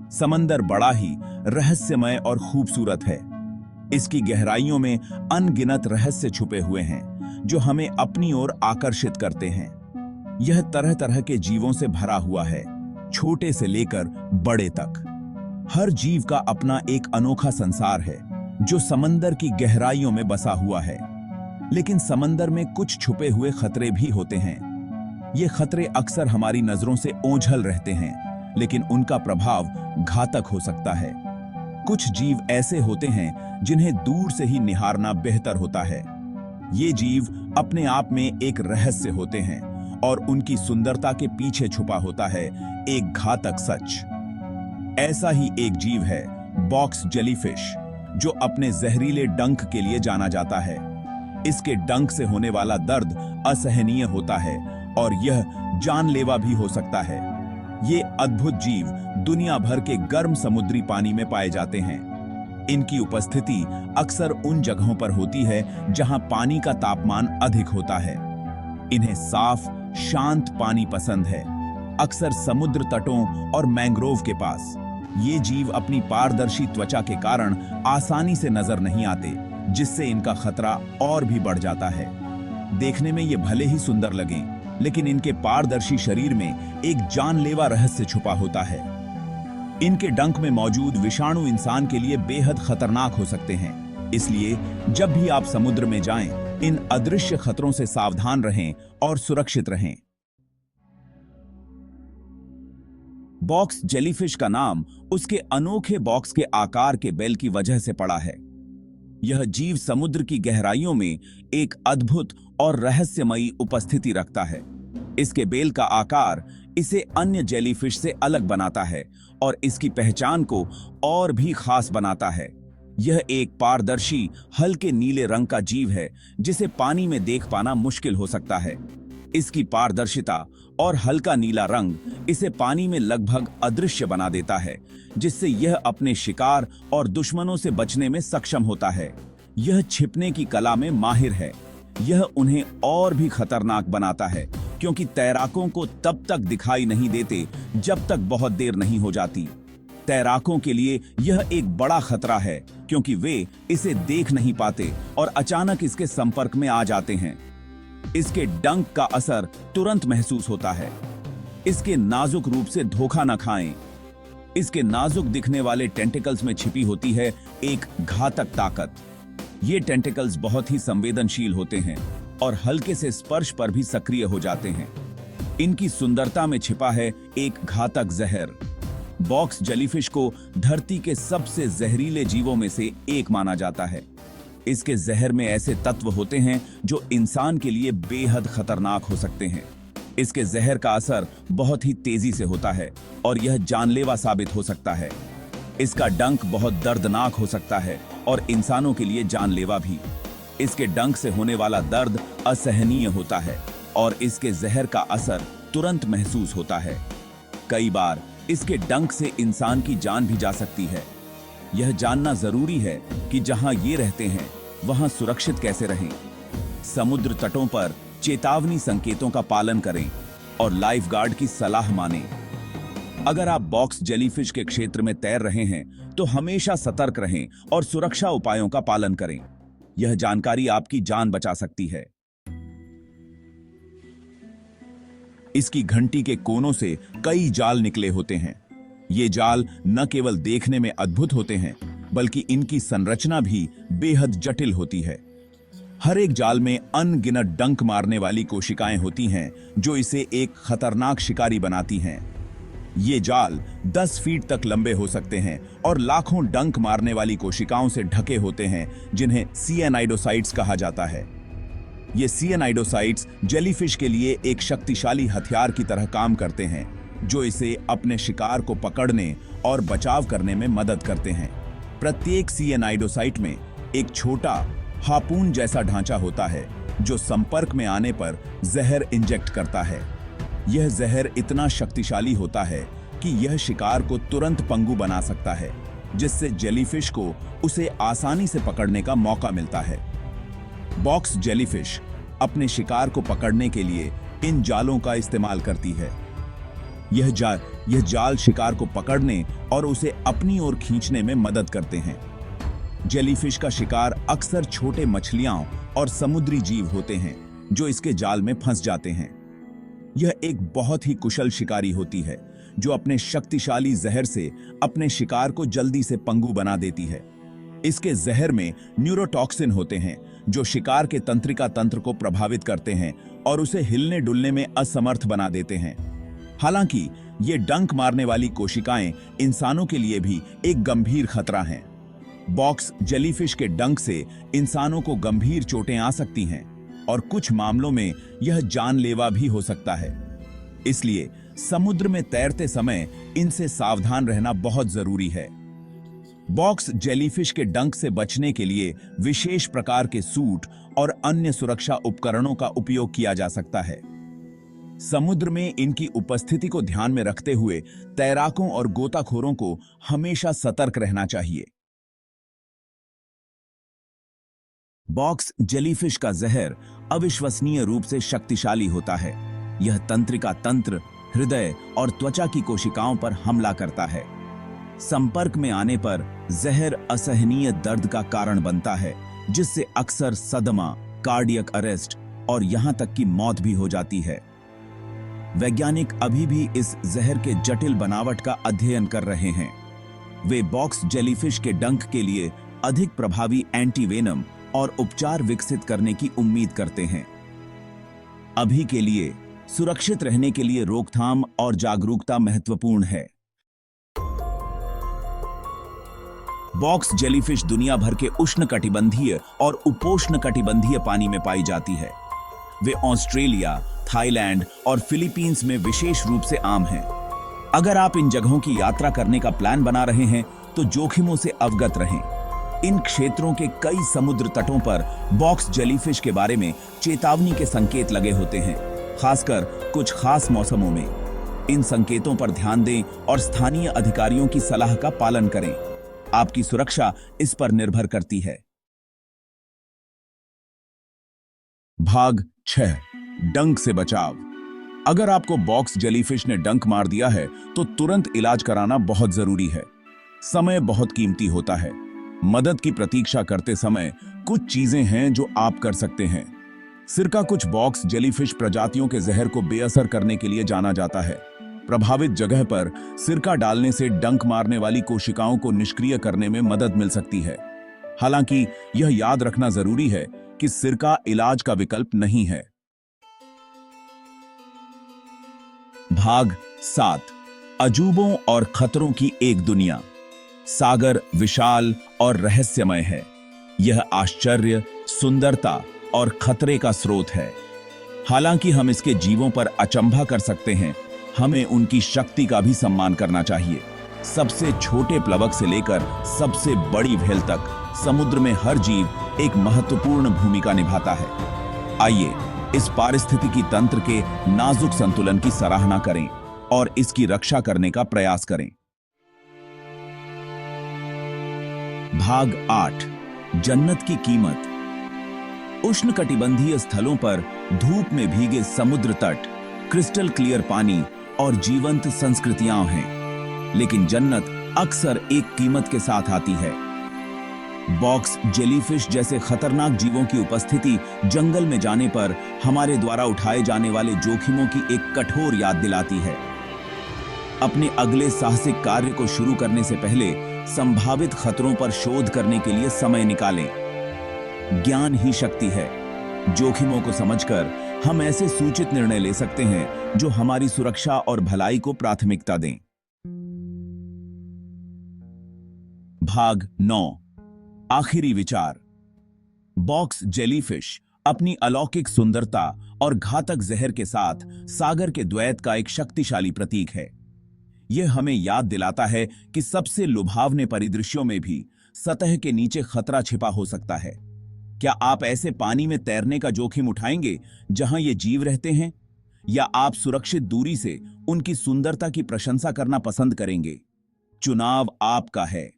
समंदर बड़ा ही रहस्यमय और खूबसूरत है। इसकी गहराइयों में अनगिनत रहस्य छुपे हुए हैं जो हमें अपनी ओर आकर्षित करते हैं। यह तरह तरह के जीवों से भरा हुआ है, छोटे से लेकर बड़े तक। हर जीव का अपना एक अनोखा संसार है जो समंदर की गहराइयों में बसा हुआ है। लेकिन समंदर में कुछ छुपे हुए खतरे भी होते हैं। ये खतरे अक्सर हमारी नजरों से ओझल रहते हैं, लेकिन उनका प्रभाव घातक हो सकता है। कुछ जीव ऐसे होते हैं जिन्हें दूर से ही निहारना बेहतर होता है। ये जीव अपने आप में एक रहस्य होते हैं और उनकी सुंदरता के पीछे छुपा होता है एक घातक सच। ऐसा ही एक जीव है बॉक्स जेलीफिश, जो अपने जहरीले डंक के लिए जाना जाता है। इसके डंक से होने वाला दर्द असहनीय होता है और यह जानलेवा भी हो सकता है। ये अद्भुत जीव दुनिया भर के गर्म समुद्री पानी में पाए जाते हैं। इनकी उपस्थिति अक्सर उन जगहों पर होती है जहां पानी का तापमान अधिक होता है। इन्हें साफ, शांत पानी पसंद है, अक्सर समुद्र तटों और मैंग्रोव के पास। ये जीव अपनी पारदर्शी त्वचा के कारण आसानी से नजर नहीं आते, जिससे इनका खतरा और भी बढ़ जाता है। देखने में ये भले ही सुंदर लगें, लेकिन इनके पारदर्शी शरीर में एक जानलेवा रहस्य छुपा होता है। इनके डंक में मौजूद विषाणु इंसान के लिए बेहद खतरनाक हो सकते हैं। इसलिए जब भी आप समुद्र में जाएं, इन अदृश्य खतरों से सावधान रहें और सुरक्षित रहें। बॉक्स जेलीफिश का नाम उसके अनोखे बॉक्स के आकार के बेल की वजह से पड़ा है। यह जीव समुद्र की गहराइयों में एक अद्भुत और रहस्यमयी उपस्थिति रखता है। इसके बेल का आकार इसे अन्य जेलीफिश से अलग बनाता है और इसकी पहचान को और भी खास बनाता है। यह एक पारदर्शी, हल्के नीले रंग का जीव है जिसे पानी में देख पाना मुश्किल हो सकता है। इसकी पारदर्शिता और हल्का नीला रंग इसे पानी में लगभग अदृश्य बना देता है, जिससे यह अपने शिकार और दुश्मनों से बचने में सक्षम होता है। यह छिपने की कला में माहिर है। यह उन्हें और भी खतरनाक बनाता है, क्योंकि तैराकों को तब तक दिखाई नहीं देते जब तक बहुत देर नहीं हो जाती। तैराकों के लिए यह एक बड़ा खतरा है, क्योंकि वे इसे देख नहीं पाते और अचानक इसके संपर्क में आ जाते हैं। इसके डंक का असर तुरंत महसूस होता है। इसके नाजुक रूप से धोखा न खाएं। इसके नाजुक दिखने वाले टेंटिकल्स में छिपी होती है एक घातक ताकत। ये टेंटिकल्स बहुत ही संवेदनशील होते हैं और हल्के से स्पर्श पर भी सक्रिय हो जाते हैं। इनकी सुंदरता में छिपा है एक घातक जहर। बॉक्स जेलीफिश को धरती के सबसे जहरीले जीवों में से एक माना जाता है। इसके जहर में ऐसे तत्व होते हैं जो इंसान के लिए बेहद खतरनाक हो सकते हैं। इसके जहर का असर बहुत ही तेजी से होता है और यह जानलेवा साबित हो सकता है। इसका डंक बहुत दर्दनाक हो सकता है और इंसानों के लिए जानलेवा भी। इसके डंक से होने वाला दर्द असहनीय होता है और इसके जहर का असर तुरंत महसूस होता है। कई बार इसके डंक से इंसान की जान भी जा सकती है। यह जानना जरूरी है कि जहां ये रहते हैं वहां सुरक्षित कैसे रहें। समुद्र तटों पर चेतावनी संकेतों का पालन करें और लाइफ गार्ड की सलाह मानें। अगर आप बॉक्स जेलीफिश के क्षेत्र में तैर रहे हैं तो हमेशा सतर्क रहें और सुरक्षा उपायों का पालन करें। यह जानकारी आपकी जान बचा सकती है। इसकी घंटी के कोनों से कई जाल निकले होते हैं। ये जाल न केवल देखने में अद्भुत होते हैं, बल्कि इनकी संरचना भी बेहद जटिल होती है। हर एक जाल में अनगिनत डंक मारने वाली कोशिकाएं होती हैं, जो इसे एक खतरनाक शिकारी बनाती हैं। ये जाल 10 फीट तक लंबे हो सकते हैं और लाखों डंक मारने वाली कोशिकाओं से ढके होते हैं, जिन्हें सिएनाइडोसाइट्स कहा जाता है। ये सिएनाइडोसाइट्स जेलीफिश के लिए एक शक्तिशाली हथियार की तरह काम करते हैं, जो इसे अपने शिकार को पकड़ने और बचाव करने में मदद करते हैं। प्रत्येक सिएनाइडोसाइट में एक छोटा हार्पून जैसा ढांचा होता है, जो संपर्क में आने पर जहर इंजेक्ट करता है। यह जहर इतना शक्तिशाली होता है कि यह शिकार को तुरंत पंगु बना सकता है, जिससे जेलीफिश को उसे आसानी से पकड़ने का मौका मिलता है। बॉक्स जेलीफिश अपने शिकार को पकड़ने के लिए इन जालों का इस्तेमाल करती है। यह जाल शिकार को पकड़ने और उसे अपनी ओर खींचने में मदद करते हैं। जेलीफिश का शिकार अक्सर छोटे मछलियां और समुद्री जीव होते हैं जो इसके जाल में फंस जाते हैं। यह एक बहुत ही कुशल शिकारी होती है जो अपने शक्तिशाली जहर से अपने शिकार को जल्दी से पंगु बना देती है। इसके जहर में न्यूरोटॉक्सिन होते हैं जो शिकार के तंत्रिका तंत्र को प्रभावित करते हैं और उसे हिलने डुलने में असमर्थ बना देते हैं। हालांकि ये डंक मारने वाली कोशिकाएं इंसानों के लिए भी एक गंभीर खतरा हैं। बॉक्स जेलीफिश के डंक से इंसानों को गंभीर चोटें आ सकती हैं और कुछ मामलों में यह जानलेवा भी हो सकता है। इसलिए समुद्र में तैरते समय इनसे सावधान रहना बहुत जरूरी है। बॉक्स जेलीफिश के डंक से बचने के लिए विशेष प्रकार के सूट और अन्य सुरक्षा उपकरणों का उपयोग किया जा सकता है। समुद्र में इनकी उपस्थिति को ध्यान में रखते हुए तैराकों और गोताखोरों को हमेशा सतर्क रहना चाहिए। बॉक्स जेलीफिश का जहर अविश्वसनीय रूप से शक्तिशाली होता है। यह तंत्रिका तंत्र, हृदय और त्वचा की कोशिकाओं पर हमला करता है। संपर्क में आने पर जहर असहनीय दर्द का कारण बनता है, जिससे अक्सर सदमा, कार्डियक अरेस्ट और यहां तक कि मौत भी हो जाती है। वैज्ञानिक अभी भी इस जहर के जटिल बनावट का अध्ययन कर रहे हैं। वे बॉक्स जेलीफिश के डंक के लिए अधिक प्रभावी एंटीवेनम और उपचार विकसित करने की उम्मीद करते हैं। अभी के लिए सुरक्षित रहने के लिए रोकथाम और जागरूकता महत्वपूर्ण है। बॉक्स जेलीफिश दुनिया भर के उष्णकटिबंधीय और उपोष्णकटिबंधीय पानी में पाई जाती है। वे ऑस्ट्रेलिया, थाईलैंड और फिलीपींस में विशेष रूप से आम हैं। अगर आप इन जगहों की यात्रा करने का प्लान बना रहे हैं तो जोखिमों से अवगत रहें। इन क्षेत्रों के कई समुद्र तटों पर बॉक्स जेलीफिश के बारे में चेतावनी के संकेत लगे होते हैं, खासकर कुछ खास मौसमों में। इन संकेतों पर ध्यान दें और स्थानीय अधिकारियों की सलाह का पालन करें। आपकी सुरक्षा इस पर निर्भर करती है। भाग 6, डंक से बचाव। अगर आपको बॉक्स जेलीफिश ने डंक मार दिया है तो तुरंत इलाज कराना बहुत जरूरी है। समय बहुत कीमती होता है। मदद की प्रतीक्षा करते समय कुछ चीजें हैं जो आप कर सकते हैं। सिरका कुछ बॉक्स जेलीफिश प्रजातियों के जहर को बेअसर करने के लिए जाना जाता है। प्रभावित जगह पर सिरका डालने से डंक मारने वाली कोशिकाओं को निष्क्रिय करने में मदद मिल सकती है। हालांकि यह याद रखना जरूरी है कि सिरका इलाज का विकल्प नहीं है। भाग 7, अजूबों और खतरों की एक दुनिया। सागर विशाल और रहस्यमय है। यह आश्चर्य, सुंदरता और खतरे का स्रोत है। हालांकि हम इसके जीवों पर अचंभा कर सकते हैं, हमें उनकी शक्ति का भी सम्मान करना चाहिए। सबसे छोटे प्लवक से लेकर सबसे बड़ी व्हेल तक समुद्र में हर जीव एक महत्वपूर्ण भूमिका निभाता है। आइए इस पारिस्थितिकी तंत्र के नाजुक संतुलन की सराहना करें और इसकी रक्षा करने का प्रयास करें। भाग 8, जन्नत की कीमत। उष्णकटिबंधीय स्थलों पर धूप में भीगे समुद्र तट, क्रिस्टल क्लियर पानी और जीवंत संस्कृतियां हैं, लेकिन जन्नत अक्सर एक कीमत के साथ आती है। बॉक्स जेलीफिश जैसे खतरनाक जीवों की उपस्थिति जंगल में जाने पर हमारे द्वारा उठाए जाने वाले जोखिमों की एक कठोर याद दिलाती है। अपने अगले साहसिक कार्य को शुरू करने से पहले संभावित खतरों पर शोध करने के लिए समय निकालें। ज्ञान ही शक्ति है। जोखिमों को समझकर हम ऐसे सूचित निर्णय ले सकते हैं जो हमारी सुरक्षा और भलाई को प्राथमिकता दें। भाग 9, आखिरी विचार। बॉक्स जेलीफिश अपनी अलौकिक सुंदरता और घातक जहर के साथ सागर के द्वैत का एक शक्तिशाली प्रतीक है। यह हमें याद दिलाता है कि सबसे लुभावने परिदृश्यों में भी सतह के नीचे खतरा छिपा हो सकता है। क्या आप ऐसे पानी में तैरने का जोखिम उठाएंगे जहां ये जीव रहते हैं, या आप सुरक्षित दूरी से उनकी सुंदरता की प्रशंसा करना पसंद करेंगे? चुनाव आपका है।